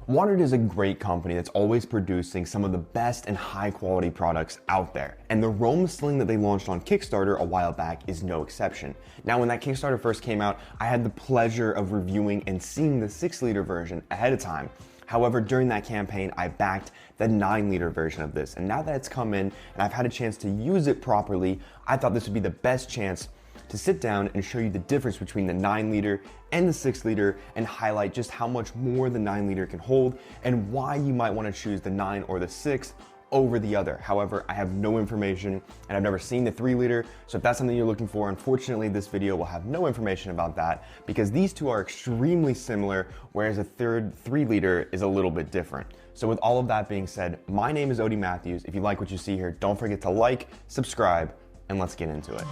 Wandrd is a great company that's always producing some of the best and high quality products out there. And the Roam Sling that they launched on Kickstarter a while back is no exception. Now, when that Kickstarter first came out, I had the pleasure of reviewing and seeing the 6-liter version ahead of time. However, during that campaign, I backed the 9-liter version of this. And now that it's come in and I've had a chance to use it properly, I thought this would be the best chance to sit down and show you the difference between the 9-liter and the 6-liter and highlight just how much more the 9-liter can hold and why you might want to choose the 9 or the 6 over the other. However, I have no information and I've never seen the 3-liter, so if that's something you're looking for, unfortunately this video will have no information about that because these two are extremely similar, whereas a 3-liter is a little bit different. So with all of that being said, my name is Odie Matthews. If you like what you see here, don't forget to like, subscribe, and let's get into it.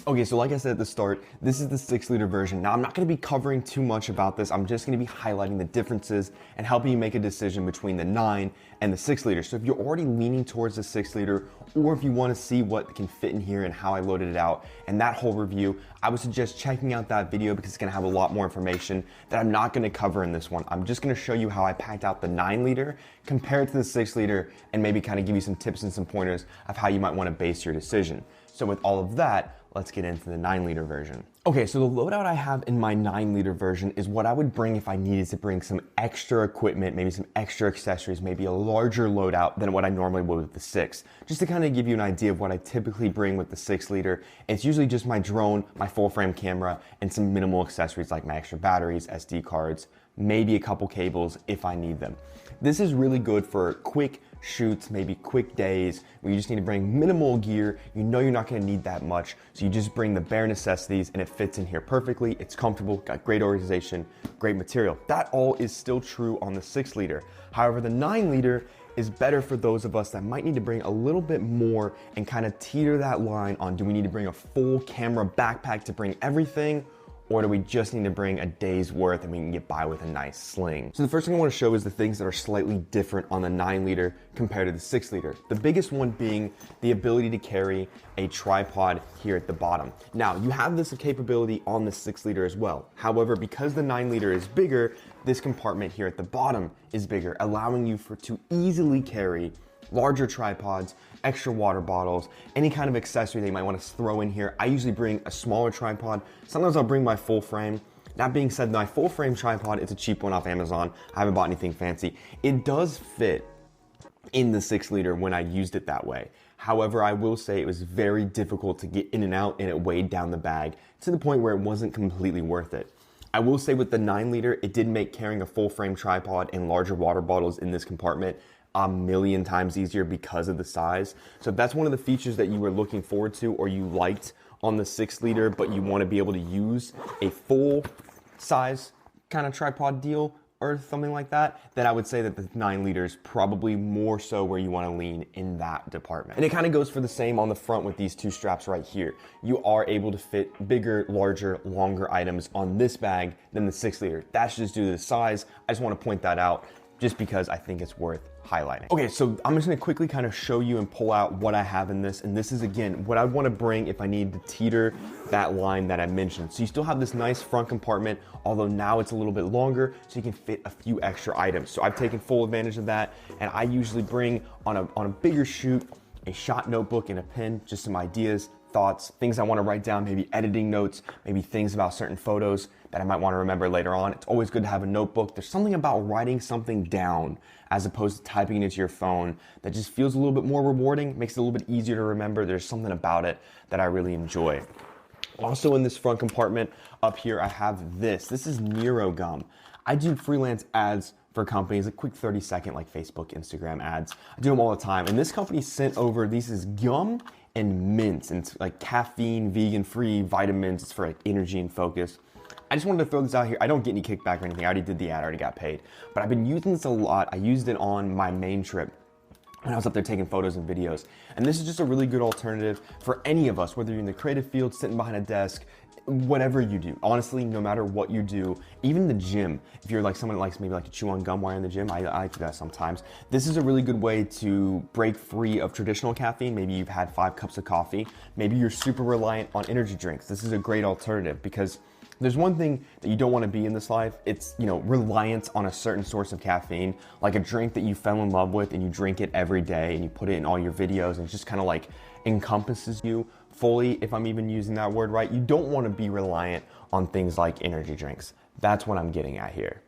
Okay, so like I said at the start, this is the 6-liter version. Now, I'm not gonna be covering too much about this. I'm just gonna be highlighting the differences and helping you make a decision between the 9 and the 6-liter. So if you're already leaning towards the 6-liter, or if you wanna see what can fit in here and how I loaded it out and that whole review, I would suggest checking out that video because it's gonna have a lot more information that I'm not gonna cover in this one. I'm just gonna show you how I packed out the 9-liter compared to the 6-liter and maybe kind of give you some tips and some pointers of how you might wanna base your decision. So with all of that, let's get into the 9-liter version. Okay, so the loadout I have in my 9-liter version is what I would bring if I needed to bring some extra equipment, maybe some extra accessories, maybe a larger loadout than what I normally would with the 6. Just to kind of give you an idea of what I typically bring with the 6-liter, it's usually just my drone, my full frame camera, and some minimal accessories like my extra batteries, SD cards, maybe a couple cables if I need them. This is really good for quick shoots, maybe quick days where you just need to bring minimal gear. You know you're not gonna need that much, so you just bring the bare necessities and it fits in here perfectly. It's comfortable, got great organization, great material. That all is still true on the 6-liter. However, the 9-liter is better for those of us that might need to bring a little bit more and kind of teeter that line on, do we need to bring a full camera backpack to bring everything? Or do we just need to bring a day's worth and we can get by with a nice sling? So the first thing I want to show is the things that are slightly different on the 9-liter compared to the 6-liter. The biggest one being the ability to carry a tripod here at the bottom. Now, you have this capability on the 6-liter as well. However, because the 9-liter is bigger, this compartment here at the bottom is bigger, allowing you to easily carry larger tripods, extra water bottles, any kind of accessory that you might want to throw in here. I usually bring a smaller tripod. Sometimes I'll bring my full frame. That being said, my full frame tripod, it's a cheap one off Amazon. I haven't bought anything fancy. It does fit in the 6-liter when I used it that way. However, I will say it was very difficult to get in and out and it weighed down the bag to the point where it wasn't completely worth it. I will say with the 9-liter, it did make carrying a full frame tripod and larger water bottles in this compartment a million times easier because of the size. So if that's one of the features that you were looking forward to or you liked on the 6-liter, but you want to be able to use a full size kind of tripod deal or something like that, then I would say that the 9-liter is probably more so where you want to lean in that department. And it kind of goes for the same on the front with these two straps right here. You are able to fit bigger, larger, longer items on this bag than the 6-liter. That's just due to the size. I just want to point that out just because I think it's worth highlighting. Okay, so I'm just gonna quickly kind of show you and pull out what I have in this. And this is, again, what I wanna bring if I need to teeter that line that I mentioned. So you still have this nice front compartment, although now it's a little bit longer, so you can fit a few extra items. So I've taken full advantage of that. And I usually bring on a bigger shoot, a shot notebook and a pen, just some ideas, thoughts, things I want to write down, maybe editing notes, maybe things about certain photos that I might want to remember later on. It's always good to have a notebook. There's something about writing something down as opposed to typing it into your phone that just feels a little bit more rewarding, makes it a little bit easier to remember. There's something about it that I really enjoy. Also in this front compartment up here, I have this. This is Nero gum. I do freelance ads for companies, a quick 30-second like Facebook, Instagram ads. I do them all the time. And this company sent over, these is gum and mints, and it's like caffeine, vegan-free vitamins. It's for like energy and focus. I just wanted to throw this out here. I don't get any kickback or anything. I already did the ad, I already got paid. But I've been using this a lot. I used it on my main trip when I was up there taking photos and videos. And this is just a really good alternative for any of us, whether you're in the creative field, sitting behind a desk, whatever you do, honestly, no matter what you do, even the gym, if you're like someone that likes maybe like to chew on gum while you're in the gym, I do that sometimes. This is a really good way to break free of traditional caffeine. Maybe you've had 5 cups of coffee. Maybe you're super reliant on energy drinks. This is a great alternative because there's one thing that you don't want to be in this life. It's, reliance on a certain source of caffeine, like a drink that you fell in love with and you drink it every day and you put it in all your videos and it just kind of like encompasses you fully, if I'm even using that word right. You don't want to be reliant on things like energy drinks. That's what I'm getting at here.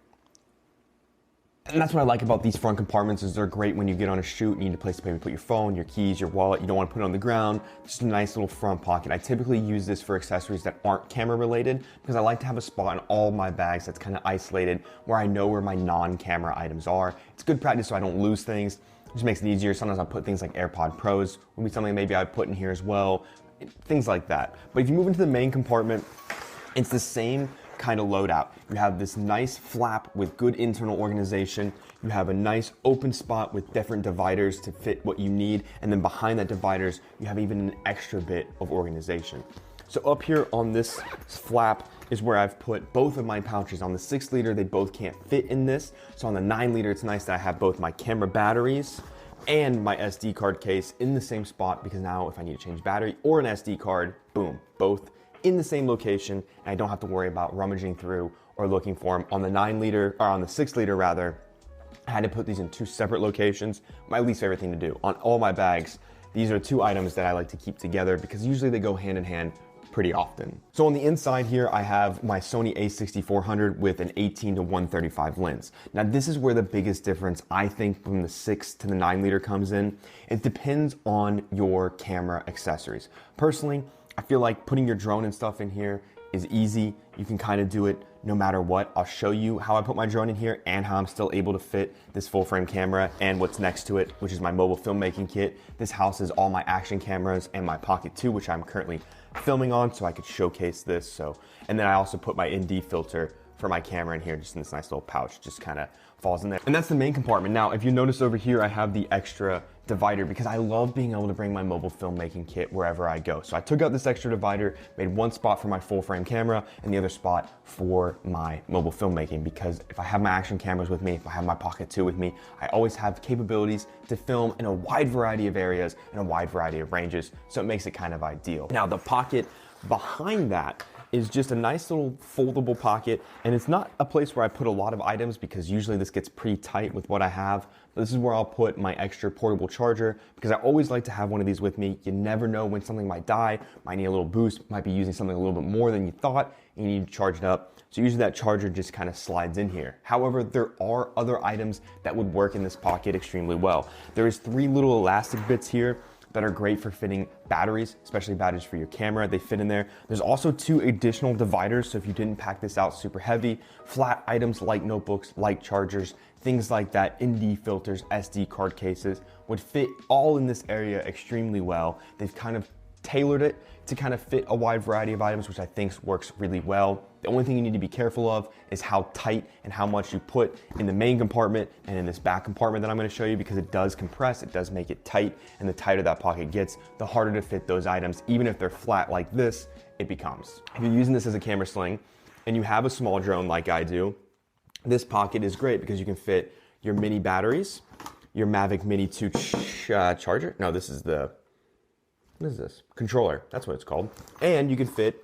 And that's what I like about these front compartments is they're great when you get on a shoot and you need a place to maybe put your phone, your keys, your wallet. You don't want to put it on the ground. Just a nice little front pocket. I typically use this for accessories that aren't camera related because I like to have a spot in all my bags that's kind of isolated where I know where my non-camera items are. It's good practice so I don't lose things. It just makes it easier. Sometimes I put things like AirPod Pros, would be something maybe I'd put in here as well. Things like that. But if you move into the main compartment, it's the same kind of loadout. You have this nice flap with good internal organization. You have a nice open spot with different dividers to fit what you need. And then behind that dividers, you have even an extra bit of organization. So up here on this flap is where I've put both of my pouches. On the 6 liter, they both can't fit in this. So on the 9 liter, it's nice that I have both my camera batteries and my SD card case in the same spot because now if I need to change battery or an SD card, boom, both in the same location, and I don't have to worry about rummaging through or looking for them. On the 9 liter, or on the 6 liter rather, I had to put these in 2 separate locations. My least favorite thing to do. On all my bags, these are 2 items that I like to keep together because usually they go hand in hand pretty often. So on the inside here, I have my Sony a6400 with an 18 to 135 lens. Now this is where the biggest difference I think from the 6 to the 9 liter comes in. It depends on your camera accessories. Personally, I feel like putting your drone and stuff in here is easy. You can kind of do it no matter what. I'll show you how I put my drone in here and how I'm still able to fit this full frame camera and what's next to it, which is my mobile filmmaking kit. This houses all my action cameras and my Pocket 2, which I'm currently filming on, so I could showcase this. And then I also put my ND filter for my camera in here, just in this nice little pouch, just kind of falls in there. And that's the main compartment. Now, if you notice over here, I have the extra divider because I love being able to bring my mobile filmmaking kit wherever I go. So I took out this extra divider, made one spot for my full frame camera and the other spot for my mobile filmmaking, because if I have my action cameras with me, if I have my Pocket 2 with me, I always have capabilities to film in a wide variety of areas and a wide variety of ranges. So it makes it kind of ideal. Now the pocket behind that is just a nice little foldable pocket, and it's not a place where I put a lot of items because usually this gets pretty tight with what I have. But this is where I'll put my extra portable charger because I always like to have one of these with me. You never know when something might die, might need a little boost, might be using something a little bit more than you thought, and you need to charge it up. So usually that charger just kind of slides in here. However, there are other items that would work in this pocket extremely well. There's 3 little elastic bits here that are great for fitting batteries, especially batteries for your camera. They fit in there. There's also 2 additional dividers, so if you didn't pack this out super heavy, flat items like notebooks, like chargers, things like that, ND filters, SD card cases, would fit all in this area extremely well. They've kind of tailored it to kind of fit a wide variety of items, which I think works really well. The only thing you need to be careful of is how tight and how much you put in the main compartment and in this back compartment that I'm going to show you, because it does compress, it does make it tight, and the tighter that pocket gets, the harder to fit those items. Even if they're flat like this, it becomes. If you're using this as a camera sling and you have a small drone like I do, this pocket is great because you can fit your mini batteries, your Mavic Mini 2 charger. No, this is the, what is this? Controller, that's what it's called. And you can fit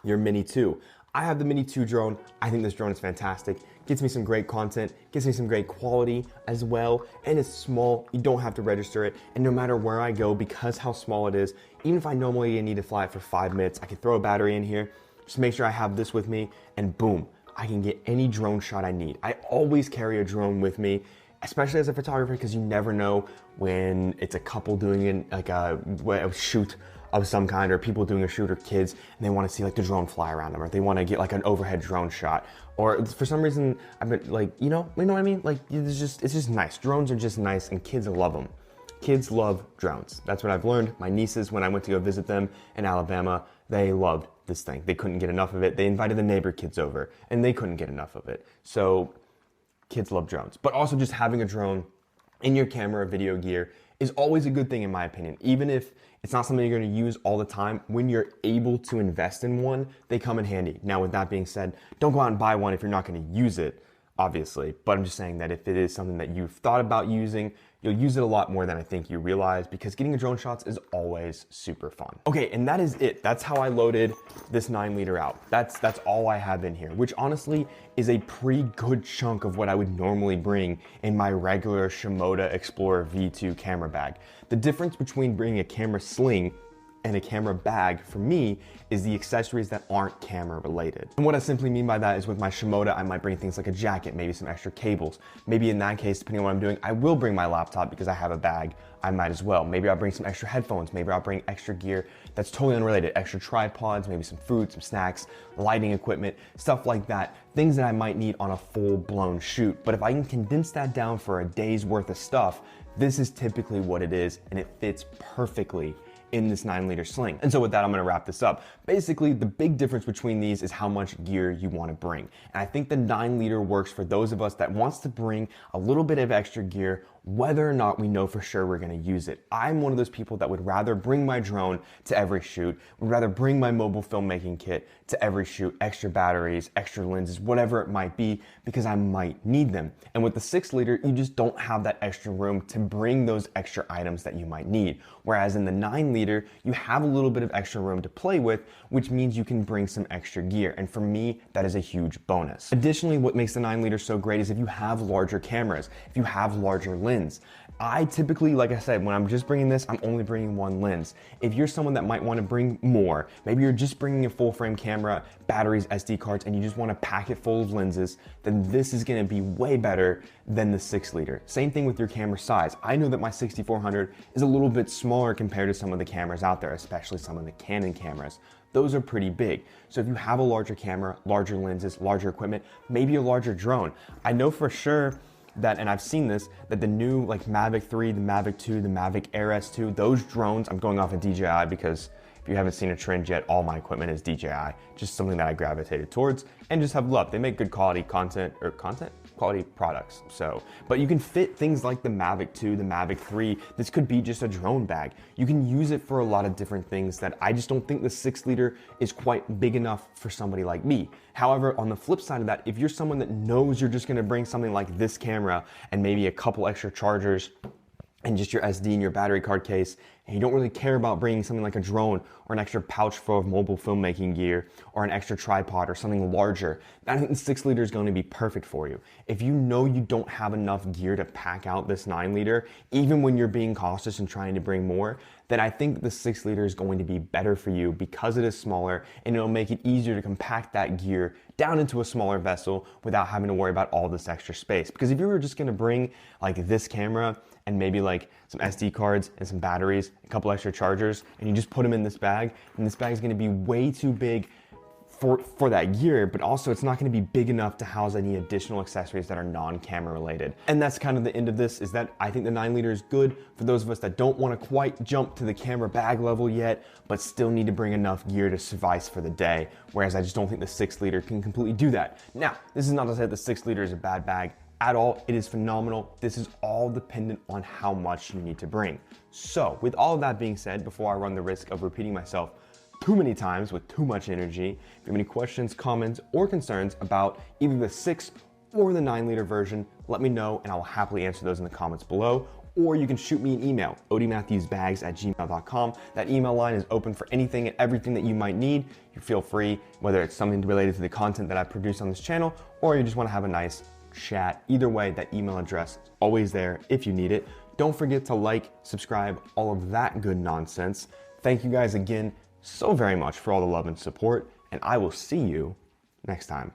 your Mini 2. I have the Mini 2 drone. I think this drone is fantastic. Gets me some great content, gives me some great quality as well, and it's small. You don't have to register it, and no matter where I go, because how small it is, even if I normally need to fly it for 5 minutes, I can throw a battery in here, just make sure I have this with me, and boom, I can get any drone shot I need. I always carry a drone with me, especially as a photographer, because you never know when it's a couple doing it, like a shoot of some kind, or people doing a shoot, or kids, and they want to see like the drone fly around them, or they want to get like an overhead drone shot, or for some reason I've been like, you know what I mean? Like it's just nice. Drones are just nice, and kids love them. Kids love drones. That's what I've learned. My nieces, when I went to go visit them in Alabama, they loved this thing. They couldn't get enough of it. They invited the neighbor kids over, and they couldn't get enough of it. So kids love drones, but also just having a drone in your camera video gear is always a good thing in my opinion. Even if it's not something you're gonna use all the time, when you're able to invest in one, they come in handy. Now with that being said, don't go out and buy one if you're not gonna use it, obviously. But I'm just saying that if it is something that you've thought about using, you'll use it a lot more than I think you realize, because getting a drone shots is always super fun. Okay, and that is it. That's how I loaded this 9-liter out. That's all I have in here, which honestly is a pretty good chunk of what I would normally bring in my regular Shimoda Explorer V2 camera bag. The difference between bringing a camera sling and a camera bag for me is the accessories that aren't camera related. And what I simply mean by that is with my Shimoda, I might bring things like a jacket, maybe some extra cables. Maybe in that case, depending on what I'm doing, I will bring my laptop because I have a bag, I might as well. Maybe I'll bring some extra headphones, maybe I'll bring extra gear that's totally unrelated, extra tripods, maybe some food, some snacks, lighting equipment, stuff like that. Things that I might need on a full-blown shoot. But if I can condense that down for a day's worth of stuff, this is typically what it is, and it fits perfectly in this 9-liter sling. And so with that, I'm gonna wrap this up. Basically, the big difference between these is how much gear you wanna bring. And I think the 9-liter works for those of us that wants to bring a little bit of extra gear, whether or not we know for sure we're gonna use it. I'm one of those people that would rather bring my drone to every shoot, would rather bring my mobile filmmaking kit to every shoot, extra batteries, extra lenses, whatever it might be, because I might need them. And with the 6-liter, you just don't have that extra room to bring those extra items that you might need. Whereas in the 9-liter, you have a little bit of extra room to play with, which means you can bring some extra gear. And for me, that is a huge bonus. Additionally, what makes the 9-liter so great is if you have larger cameras, if you have larger lens. I typically, like I said, when I'm just bringing this, I'm only bringing one lens. If you're someone that might want to bring more, maybe you're just bringing a full frame camera, batteries, SD cards, and you just want to pack it full of lenses, then this is going to be way better than the 6-liter. Same thing with your camera size. I know that my 6400 is a little bit smaller compared to some of the cameras out there, especially some of the Canon cameras. Those are pretty big. So if you have a larger camera, larger lenses, larger equipment, maybe a larger drone. I know for sure that, and I've seen this, that the new like Mavic 3, the Mavic 2, the Mavic Air S2, those drones, I'm going off of DJI because if you haven't seen a trend yet, all my equipment is DJI, just something that I gravitated towards and just have loved. They make good quality quality products. So, but you can fit things like the Mavic 2, the Mavic 3. This could be just a drone bag. You can use it for a lot of different things that I just don't think the 6-liter is quite big enough for somebody like me. However, on the flip side of that, if you're someone that knows you're just gonna bring something like this camera and maybe a couple extra chargers and just your SD and your battery card case, and you don't really care about bringing something like a drone or an extra pouch full of mobile filmmaking gear or an extra tripod or something larger, I think the 6-liter is going to be perfect for you. If you know you don't have enough gear to pack out this 9-liter, even when you're being cautious and trying to bring more, then I think the 6-liter is going to be better for you because it is smaller, and it'll make it easier to compact that gear down into a smaller vessel without having to worry about all this extra space. Because if you were just going to bring like this camera and maybe like some SD cards and some batteries, a couple extra chargers, and you just put them in this bag, and this bag is going to be way too big for that gear, but also it's not going to be big enough to house any additional accessories that are non-camera related. And that's kind of the end of this, is that I think the 9-liter is good for those of us that don't want to quite jump to the camera bag level yet, but still need to bring enough gear to suffice for the day. Whereas I just don't think the 6-liter can completely do that. Now, this is not to say that the 6-liter is a bad bag at all. It is phenomenal. This is all dependent on how much you need to bring. So with all of that being said, before I run the risk of repeating myself too many times with too much energy, if you have any questions, comments, or concerns about either the 6 or the 9-liter version, let me know and I will happily answer those in the comments below. Or you can shoot me an email, odiematthewsbags@gmail.com. That email line is open for anything and everything that you might need. You feel free, whether it's something related to the content that I produce on this channel, or you just want to have a nice chat. Either way, that email address is always there if you need it. Don't forget to like, subscribe, all of that good nonsense. Thank you guys again so very much for all the love and support, and I will see you next time.